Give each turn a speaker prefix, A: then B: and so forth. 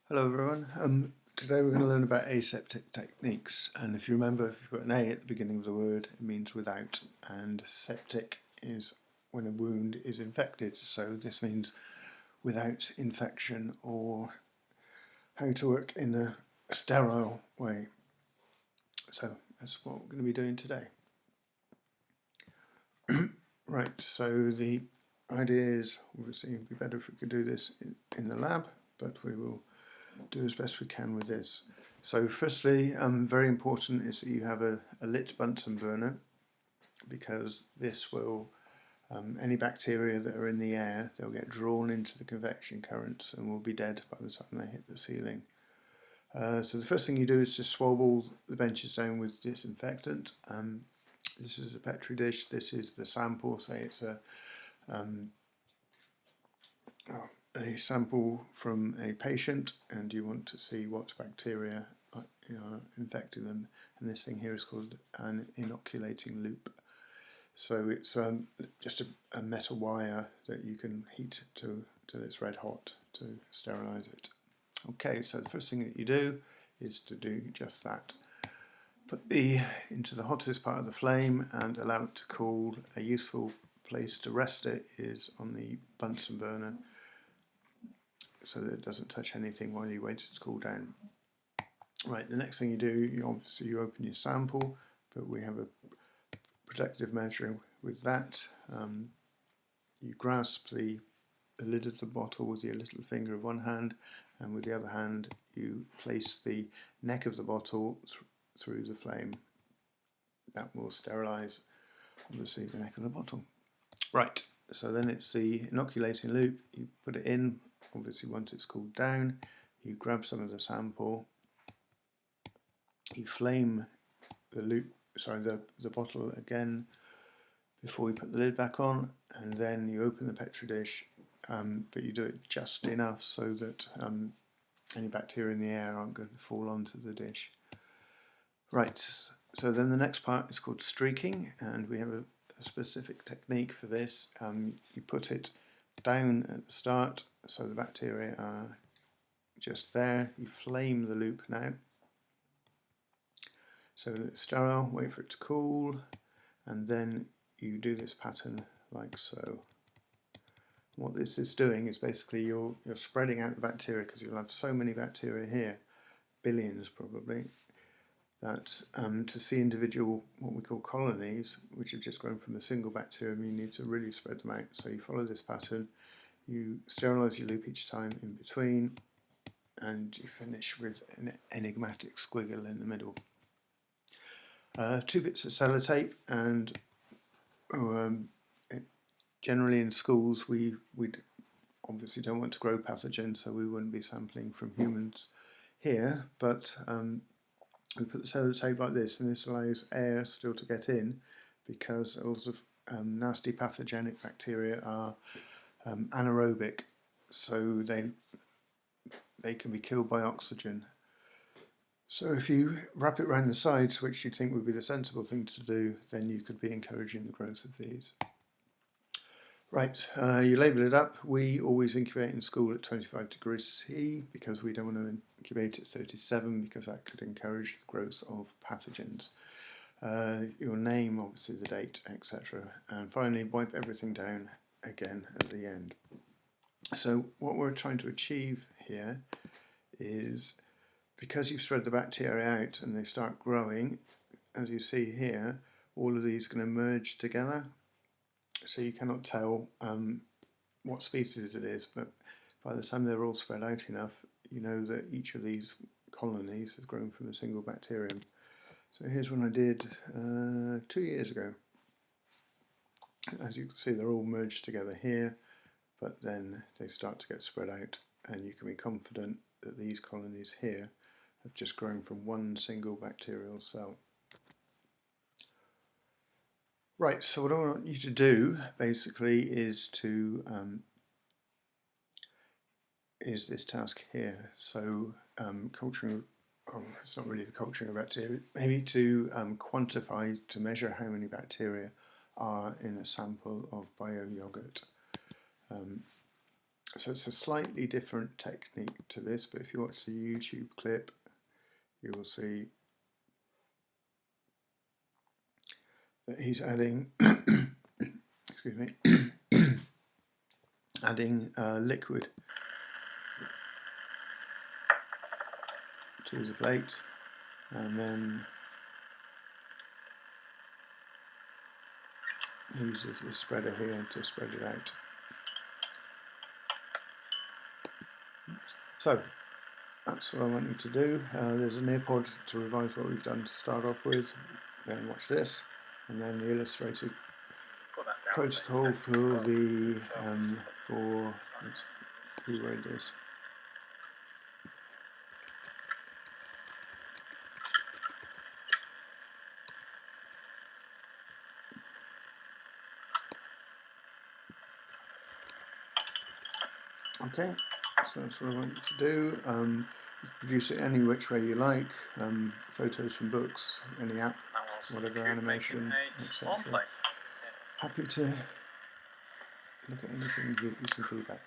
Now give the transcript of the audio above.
A: Hello everyone. Today we're going to learn about aseptic techniques, and if you remember, if you put an A at the beginning of the word, it means without, and septic is when a wound is infected, so this means without infection, or how to work in a sterile way. So that's what we're going to be doing today. Right, so the idea is, obviously it would be better if we could do this in the lab, but we will do as best we can with this. So firstly, very important is that you have a lit Bunsen burner, because this will, any bacteria that are in the air, they'll get drawn into the convection currents and will be dead by the time they hit the ceiling. So the first thing you do is to swab all the benches down with disinfectant. This is a Petri dish, this is the sample, say it's a sample from a patient and you want to see what bacteria are infecting them, and this thing here is called an inoculating loop. So it's just a metal wire that you can heat till it's red hot to sterilise it. Okay, so the first thing that you do is to do just that. Put into the hottest part of the flame and allow it to cool. A useful place to rest it is on the Bunsen burner, so that it doesn't touch anything while you wait it to cool down. Right, the next thing you do, you open your sample, but we have a protective measure with that. You grasp the lid of the bottle with your little finger of one hand, and with the other hand you place the neck of the bottle through the flame. That will sterilise, obviously, the neck of the bottle. Right, so then it's the inoculating loop. You put it in, obviously once it's cooled down, you grab some of the sample, you flame the bottle again before you put the lid back on, and then you open the Petri dish, but you do it just enough so that any bacteria in the air aren't going to fall onto the dish. Right, so then the next part is called streaking, and we have a specific technique for this. You put it down at the start so the bacteria are just there. You flame the loop now so that it's sterile, wait for it to cool, and then you do this pattern like so. What this is doing is basically you're spreading out the bacteria, because you'll have so many bacteria here, billions probably, that to see individual, what we call colonies, which have just grown from a single bacterium, you need to really spread them out. So you follow this pattern, you sterilise your loop each time in between, and you finish with an enigmatic squiggle in the middle. 2 bits of sellotape, and generally in schools we obviously don't want to grow pathogens, so we wouldn't be sampling from humans here, but we put the sellotape like this, and this allows air still to get in, because all of nasty pathogenic bacteria are anaerobic, so they can be killed by oxygen. So if you wrap it around the sides, which you'd think would be the sensible thing to do, then you could be encouraging the growth of these. Right, you label it up. We always incubate in school at 25 degrees C, because we don't want to incubate at 37, because that could encourage the growth of pathogens. Your name, obviously the date, etc. And finally, wipe everything down again at the end. So what we're trying to achieve here is, because you've spread the bacteria out and they start growing, as you see here, all of these are going to merge together. So you cannot tell what species it is, but by the time they're all spread out enough, you know that each of these colonies has grown from a single bacterium. So here's one I did 2 years ago. As you can see, they're all merged together here, but then they start to get spread out, and you can be confident that these colonies here have just grown from one single bacterial cell. Right, so what I want you to do basically is is this task here. So culturing, it's not really the culturing of bacteria, maybe to quantify, to measure how many bacteria are in a sample of bio yogurt. So it's a slightly different technique to this, but if you watch the YouTube clip, you will see that he's adding, excuse me, adding liquid to the plate, and then he uses the spreader here to spread it out. So that's what I want you to do. There's an earpod to revise what we've done to start off with, then watch this, and then the illustrated protocol for the let's reword this. Okay, so that's what I want you to do. Produce it any which way you like, photos from books, any app, whatever, animation, etc. Happy to look at anything and give you some feedback.